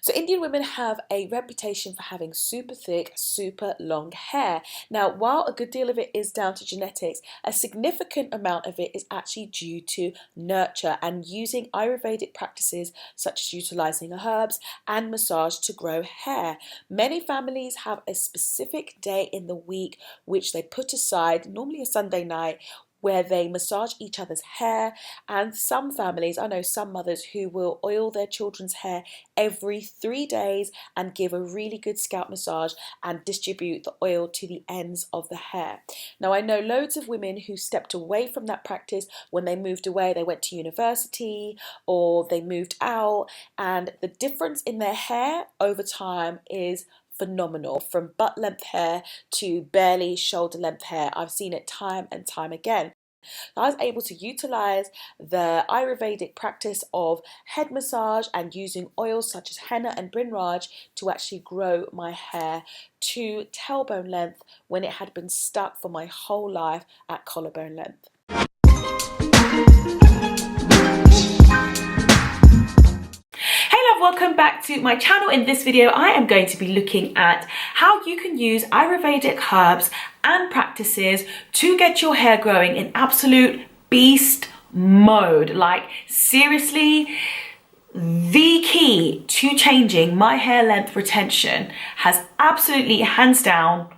So Indian women have a reputation for having super thick, super long hair. Now, while a good deal of it is down to genetics, a significant amount of it is actually due to nurture and using Ayurvedic practices such as utilizing herbs and massage to grow hair. Many families have a specific day in the week which they put aside, normally a Sunday night, where they massage each other's hair. And some families, I know some mothers who will oil their children's hair every 3 days and give a really good scalp massage and distribute the oil to the ends of the hair. Now, I know loads of women who stepped away from that practice when they moved away. They went to university or they moved out, and the difference in their hair over time is phenomenal. From butt length hair to barely shoulder length hair, I've seen it time and time again. I was able to utilize the Ayurvedic practice of head massage and using oils such as henna and bhringraj to actually grow my hair to tailbone length when it had been stuck for my whole life at collarbone length. Welcome back to my channel. In this video I am going to be looking at how you can use Ayurvedic herbs and practices to get your hair growing in absolute beast mode. Like, seriously, the key to changing my hair length retention has absolutely hands down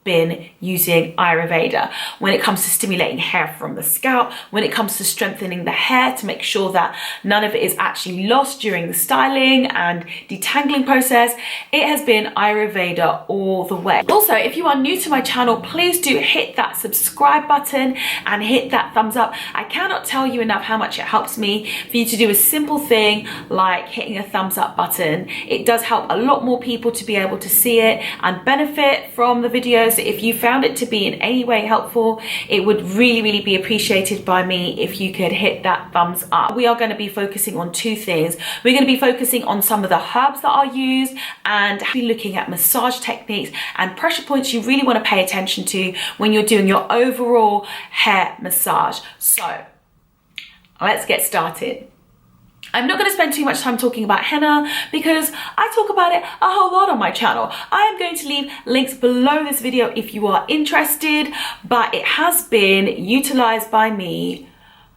been using Ayurveda when it comes to stimulating hair from the scalp, when it comes to strengthening the hair to make sure that none of it is actually lost during the styling and detangling process. It has been Ayurveda all the way. Also, if you are new to my channel, please do hit that subscribe button and hit that thumbs up. I cannot tell you enough how much it helps me for you to do a simple thing like hitting a thumbs up button. It does help a lot more people to be able to see it and benefit from the videos. If you found it to be in any way helpful, it would really be appreciated by me if you could hit that thumbs up. We are going to be focusing on two things. We're going to be focusing on some of the herbs that are used and be looking at massage techniques and pressure points you really want to pay attention to when you're doing your overall hair massage. So let's get started. I'm not going to spend too much time talking about henna because I talk about it a whole lot on my channel. I am going to leave links below this video if you are interested, but it has been utilized by me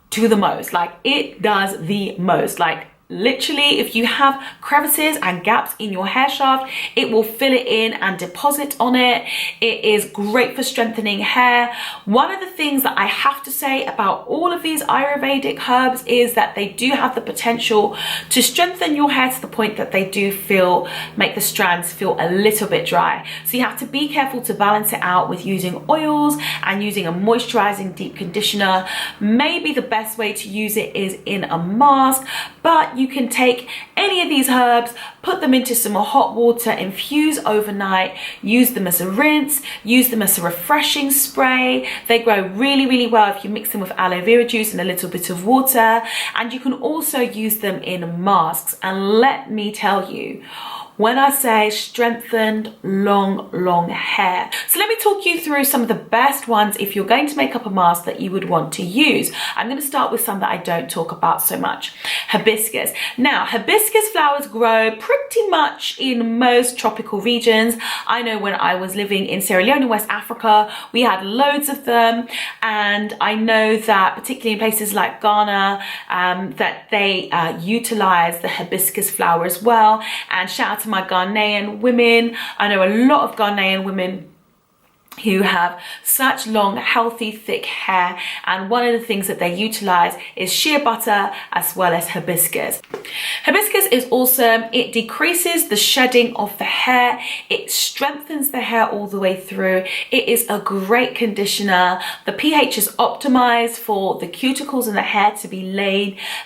to the most. Like, it does the most. Like, literally, if you have crevices and gaps in your hair shaft, it will fill it in and deposit on it. It is great for strengthening hair. One of the things that I have to say about all of these Ayurvedic herbs is that they do have the potential to strengthen your hair to the point that they do make the strands feel a little bit dry. So you have to be careful to balance it out with using oils and using a moisturizing deep conditioner. Maybe the best way to use it is in a mask, but you can take any of these herbs, put them into some hot water, infuse overnight, use them as a rinse, use them as a refreshing spray. They grow really well if you mix them with aloe vera juice and a little bit of water. And you can also use them in masks. And let me tell you, when I say strengthened long hair. So let me talk you through some of the best ones if you're going to make up a mask that you would want to use. I'm going to start with some that I don't talk about so much. Hibiscus. Now, hibiscus flowers grow pretty much in most tropical regions. I know when I was living in Sierra Leone in West Africa, we had loads of them. And I know that particularly in places like Ghana, that they utilize the hibiscus flower as well. And shout out to my Ghanaian women. I know a lot of Ghanaian women who have such long, healthy, thick hair, and one of the things that they utilize is shea butter as well as hibiscus. Hibiscus is awesome. It decreases the shedding of the hair. It strengthens the hair all the way through. It is a great conditioner. The pH is optimized for the cuticles and the hair to be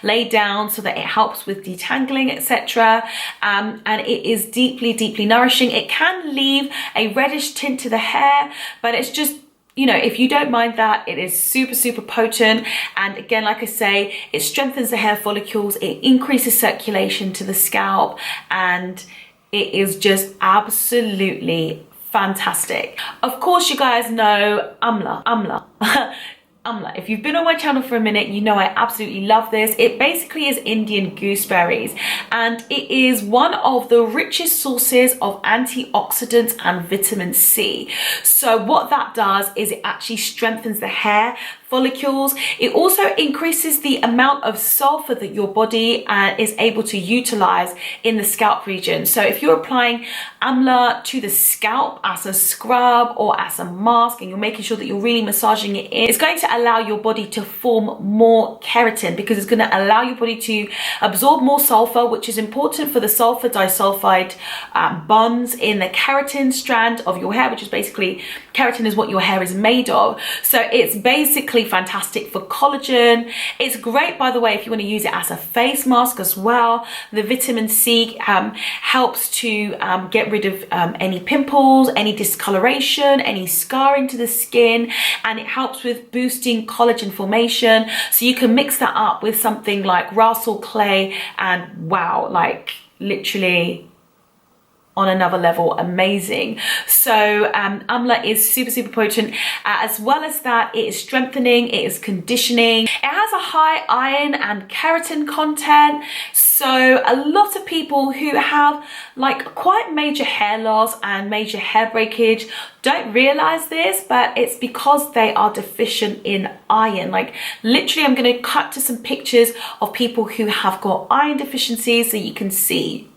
laid down so that it helps with detangling, etc. And it is deeply nourishing. It can leave a reddish tint to the hair, but it's just, you know, if you don't mind that, it is super potent. And again, like I say, it strengthens the hair follicles, it increases circulation to the scalp, and it is just absolutely fantastic. Of course, you guys know amla. amla. If you've been on my channel for a minute, you know I absolutely love this. It basically is Indian gooseberries, and it is one of the richest sources of antioxidants and vitamin C. So what that does is it actually strengthens the hair follicles. It also increases the amount of sulfur that your body is able to utilize in the scalp region. So if you're applying amla to the scalp as a scrub or as a mask, and you're making sure that you're really massaging it in, it's going to allow your body to form more keratin, because it's going to allow your body to absorb more sulfur, which is important for the sulfur disulfide bonds in the keratin strand of your hair, which is basically, keratin is what your hair is made of. So it's basically fantastic for collagen. It's great, by the way, if you want to use it as a face mask as well. The vitamin C helps to get rid of any pimples, any discoloration, any scarring to the skin, and it helps with boosting collagen formation. So you can mix that up with something like Rasul clay, and wow, like literally on another level, amazing. So amla is super potent. As well as that, it is strengthening, it is conditioning. It has a high iron and keratin content. So a lot of people who have like quite major hair loss and major hair breakage don't realize this, but it's because they are deficient in iron. Like literally, I'm going to cut to some pictures of people who have got iron deficiencies so you can see.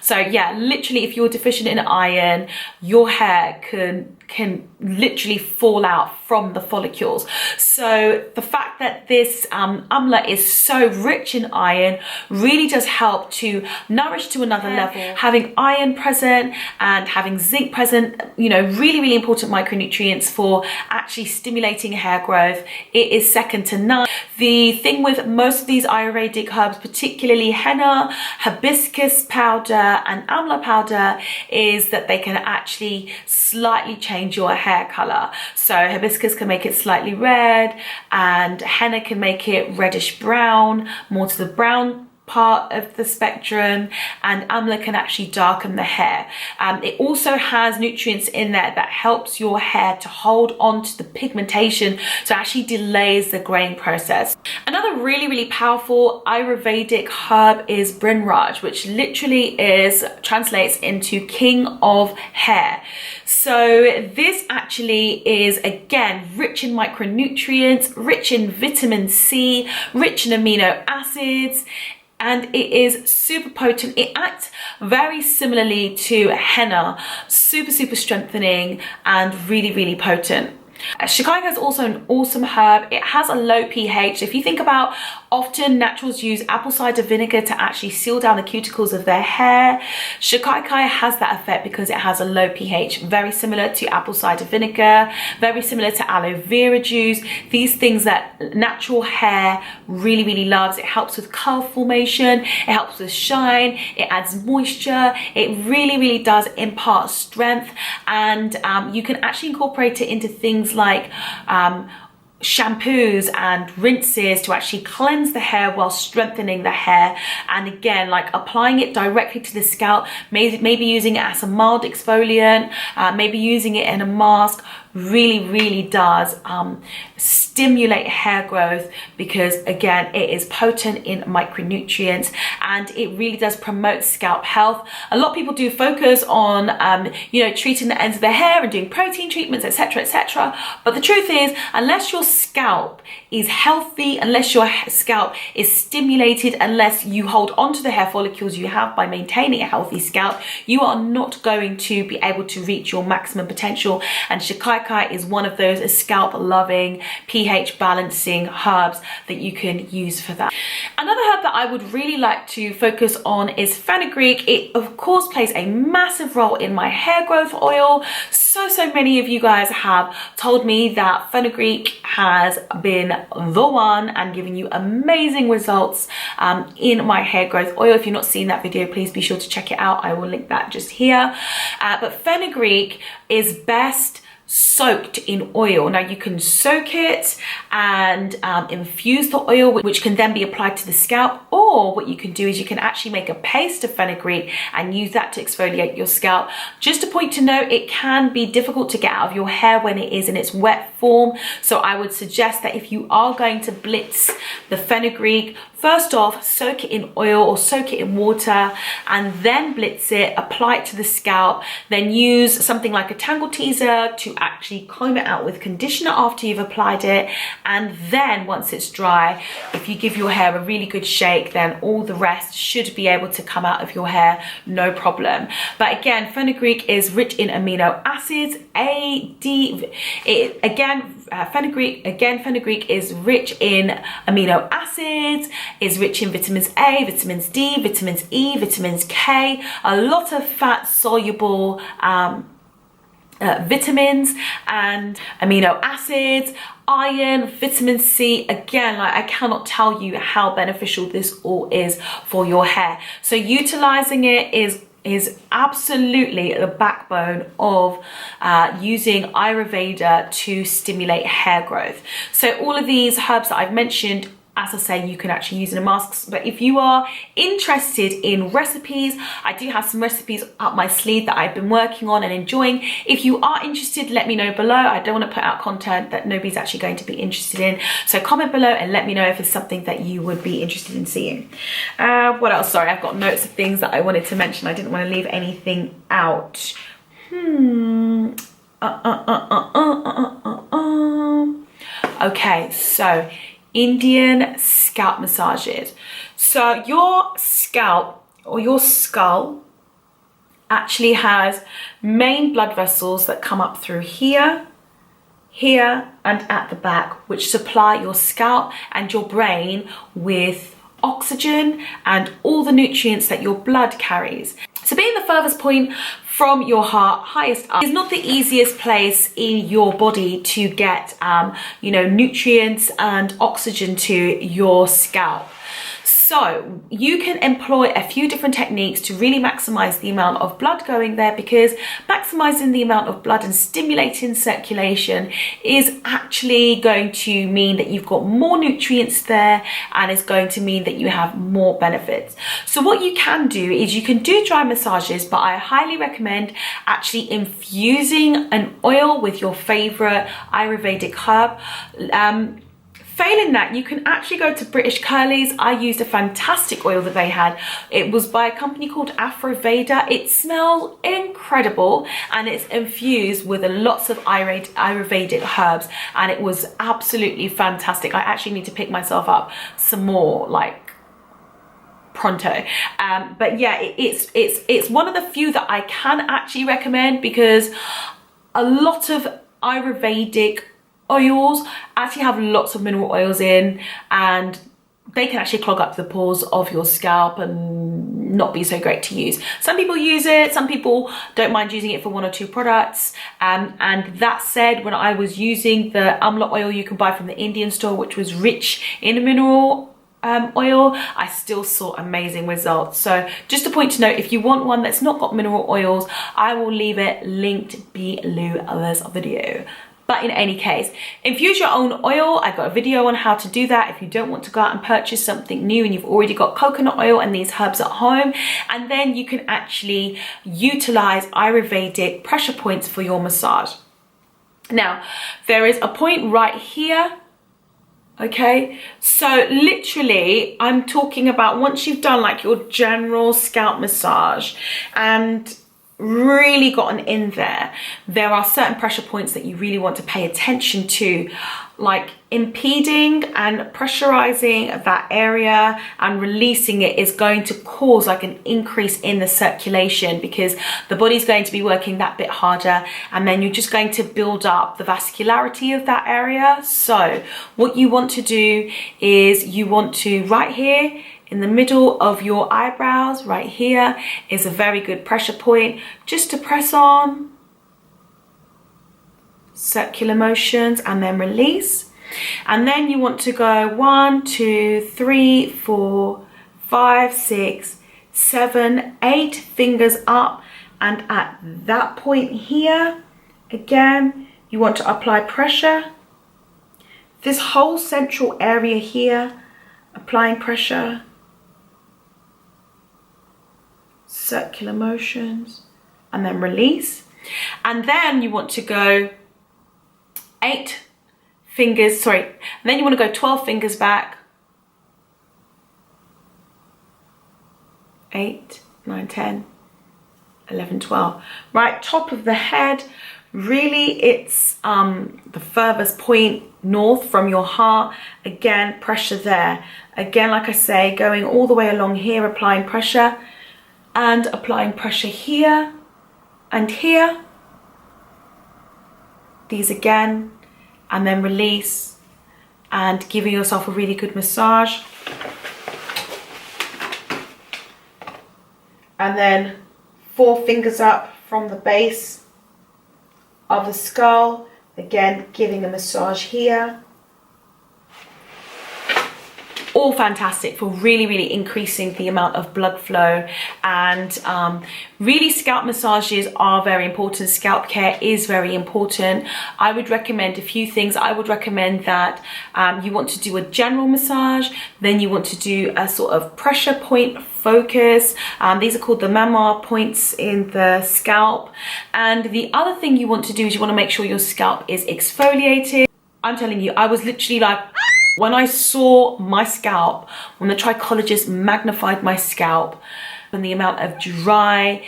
So yeah, literally, if you're deficient in iron, your hair can literally fall out from the follicles. So the fact that this amla is so rich in iron really does help to nourish to another level. Having iron present and having zinc present, you know, really important micronutrients for actually stimulating hair growth. It is second to none. The thing with most of these Ayurvedic herbs, particularly henna, hibiscus powder and amla powder, is that they can actually slightly change your hair color. So hibiscus can make it slightly red, and henna can make it reddish brown, more to the brown part of the spectrum, and amla can actually darken the hair. It also has nutrients in there that helps your hair to hold on to the pigmentation, so it actually delays the graying process. Another really powerful Ayurvedic herb is bhringraj, which literally translates into king of hair. So this actually is, again, rich in micronutrients, rich in vitamin C, rich in amino acids, and it is super potent. It acts very similarly to henna, super strengthening and really potent. Shikakai is also an awesome herb. It has a low pH. If you think about, often naturals use apple cider vinegar to actually seal down the cuticles of their hair. Shikakai has that effect because it has a low pH, very similar to apple cider vinegar, very similar to aloe vera juice. These things that natural hair really loves. It helps with curl formation, it helps with shine, it adds moisture. It really does impart strength, and you can actually incorporate it into things like shampoos and rinses to actually cleanse the hair while strengthening the hair. And again, like applying it directly to the scalp, maybe using it as a mild exfoliant, maybe using it in a mask, really does stimulate hair growth, because again, it is potent in micronutrients and it really does promote scalp health. A lot of people do focus on you know, treating the ends of their hair and doing protein treatments, etc, but the truth is, unless your scalp is healthy, unless your scalp is stimulated, unless you hold on to the hair follicles you have by maintaining a healthy scalp, you are not going to be able to reach your maximum potential. And shikakai is one of those scalp loving, pH balancing herbs that you can use for that. Another herb that I would really like to focus on is fenugreek. It of course plays a massive role in my hair growth oil. So many of you guys have told me that fenugreek has been the one and giving you amazing results in my hair growth oil. If you've not seen that video, please be sure to check it out. I will link that just here. But fenugreek is best soaked in oil. Now you can soak it and infuse the oil, which can then be applied to the scalp, or what you can do is you can actually make a paste of fenugreek and use that to exfoliate your scalp. Just a point to note, it can be difficult to get out of your hair when it is in its wet form, so I would suggest that if you are going to blitz the fenugreek, first off, soak it in oil or soak it in water and then blitz it, apply it to the scalp, then use something like a tangle teaser to actually comb it out with conditioner after you've applied it. And then once it's dry, if you give your hair a really good shake, then all the rest should be able to come out of your hair, no problem. But again, fenugreek is rich in amino acids, fenugreek is rich in amino acids, is rich in vitamins A, vitamins D, vitamins E, vitamins K, a lot of fat soluble vitamins and amino acids, iron, vitamin C. Again, like, I cannot tell you how beneficial this all is for your hair. So utilizing it is absolutely the backbone of using Ayurveda to stimulate hair growth. So all of these herbs that I've mentioned, as I say, you can actually use in a mask. But if you are interested in recipes, I do have some recipes up my sleeve that I've been working on and enjoying. If you are interested, let me know below. I don't want to put out content that nobody's actually going to be interested in. So comment below and let me know if it's something that you would be interested in seeing. What else? Sorry, I've got notes of things that I wanted to mention. I didn't want to leave anything out. Okay, so Indian scalp massages. So your scalp or your skull actually has main blood vessels that come up through here, here, and at the back, which supply your scalp and your brain with oxygen and all the nutrients that your blood carries. So being the furthest point from your heart, highest up, is not the easiest place in your body to get, you know, nutrients and oxygen to your scalp. So you can employ a few different techniques to really maximize the amount of blood going there, because maximizing the amount of blood and stimulating circulation is actually going to mean that you've got more nutrients there, and it's going to mean that you have more benefits. So what you can do is you can do dry massages, but I highly recommend actually infusing an oil with your favorite Ayurvedic herb. Failing that, you can actually go to British Curlies. I used a fantastic oil that they had. It was by a company called Ayurveda. It smells incredible and it's infused with lots of Ayurvedic herbs, and it was absolutely fantastic. I actually need to pick myself up some more, like, pronto. But yeah, it's one of the few that I can actually recommend, because a lot of Ayurvedic oils actually have lots of mineral oils in, and they can actually clog up the pores of your scalp and not be so great to use. Some people use it, some people don't mind using it for one or two products. And that said, when I was using the amla oil you can buy from the Indian store, which was rich in mineral oil, I still saw amazing results. So just a point to note, if you want one that's not got mineral oils, I will leave it linked below this video. But in any case, infuse your own oil. I've got a video on how to do that if you don't want to go out and purchase something new and you've already got coconut oil and these herbs at home. And then you can actually utilize Ayurvedic pressure points for your massage. Now, there is a point right here. Okay, so literally I'm talking about once you've done like your general scalp massage and really gotten in there, there are certain pressure points that you really want to pay attention to, like impeding and pressurizing that area and releasing it is going to cause like an increase in the circulation, because the body's going to be working that bit harder, and then you're just going to build up the vascularity of that area. So what you want to do is you want to, right here in the middle of your eyebrows, right here is a very good pressure point, just to press on, circular motions, and then release. And then you want to go 1, 2, 3, 4, 5, 6, 7, 8 fingers up, and at that point here, again, you want to apply pressure. This whole central area here, applying pressure. Circular motions, and then release. And then you want to go 8 fingers, sorry, and then you want to go 12 fingers back. 8, 9, 10, 11, 12. Right, top of the head. Really, it's the furthest point north from your heart. Again, pressure there. Again, like I say, going all the way along here, applying pressure. And applying pressure here and here. These again, and then release, and giving yourself a really good massage. And then 4 fingers up from the base of the skull, again giving a massage here. All fantastic for really increasing the amount of blood flow. And really, scalp massages are very important. Scalp care is very important. I would recommend a few things. I would recommend that you want to do a general massage, then you want to do a sort of pressure point focus. These are called the mamma points in the scalp. And the other thing you want to do is you want to make sure your scalp is exfoliated. I'm telling you, I was literally like, when I saw my scalp, when the trichologist magnified my scalp and the amount of dry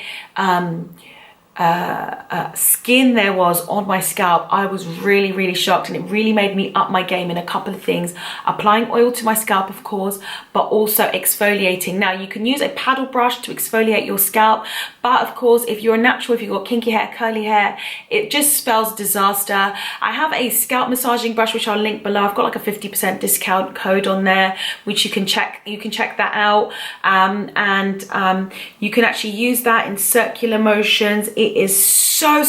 skin there was on my scalp, I was really shocked, and it really made me up my game in a couple of things. Applying oil to my scalp, of course, but also exfoliating. Now, you can use a paddle brush to exfoliate your scalp, but of course, if you're a natural, if you've got kinky hair, curly hair, it just spells disaster. I have a scalp massaging brush, which I'll link below. I've got like a 50% discount code on there, which you can check that out. You can actually use that in circular motions. It is so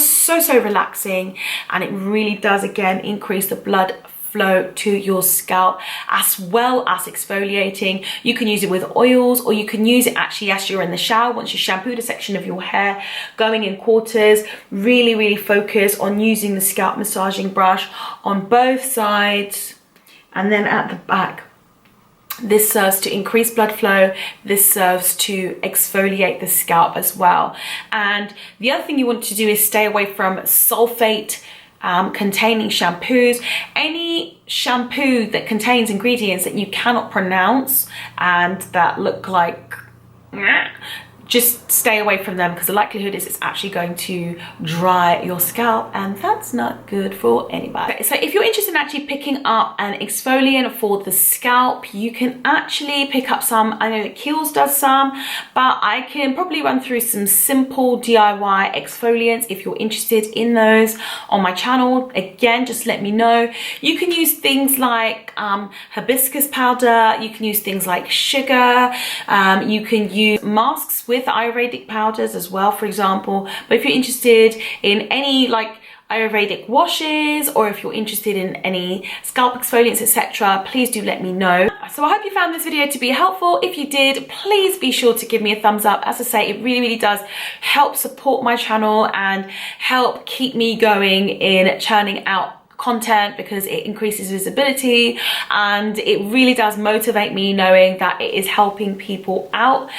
relaxing, and it really does again increase the blood flow to your scalp, as well as exfoliating. You can use it with oils, or you can use it actually as you're in the shower, once you shampooed a section of your hair, going in quarters. Really focus on using the scalp massaging brush on both sides and then at the back. This serves to increase blood flow. This serves to exfoliate the scalp as well. And the other thing you want to do is stay away from sulfate containing shampoos. Any shampoo that contains ingredients that you cannot pronounce and that look like just stay away from them, because the likelihood is it's actually going to dry your scalp, and that's not good for anybody. Okay, so if you're interested in actually picking up an exfoliant for the scalp, you can actually pick up some. I know that Kiehl's does some, but I can probably run through some simple DIY exfoliants if you're interested in those on my channel. Again, just let me know. You can use things like hibiscus powder, you can use things like sugar, you can use masks with Ayurvedic powders as well, for example. But if you're interested in any like Ayurvedic washes, or if you're interested in any scalp exfoliants, etc., please do let me know. So I hope you found this video to be helpful. If you did, please be sure to give me a thumbs up. As I say, it really does help support my channel and help keep me going in churning out content, because it increases visibility and it really does motivate me knowing that it is helping people out.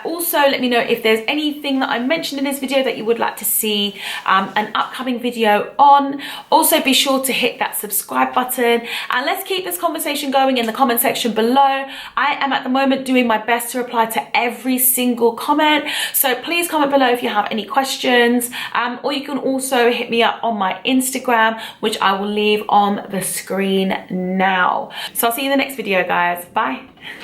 Also, let me know if there's anything that I mentioned in this video that you would like to see an upcoming video on. Also, be sure to hit that subscribe button, and let's keep this conversation going in the comment section below. I am at the moment doing my best to reply to every single comment, so please comment below if you have any questions, or you can also hit me up on my Instagram, which I will leave on the screen now. So I'll see you in the next video, guys. Bye.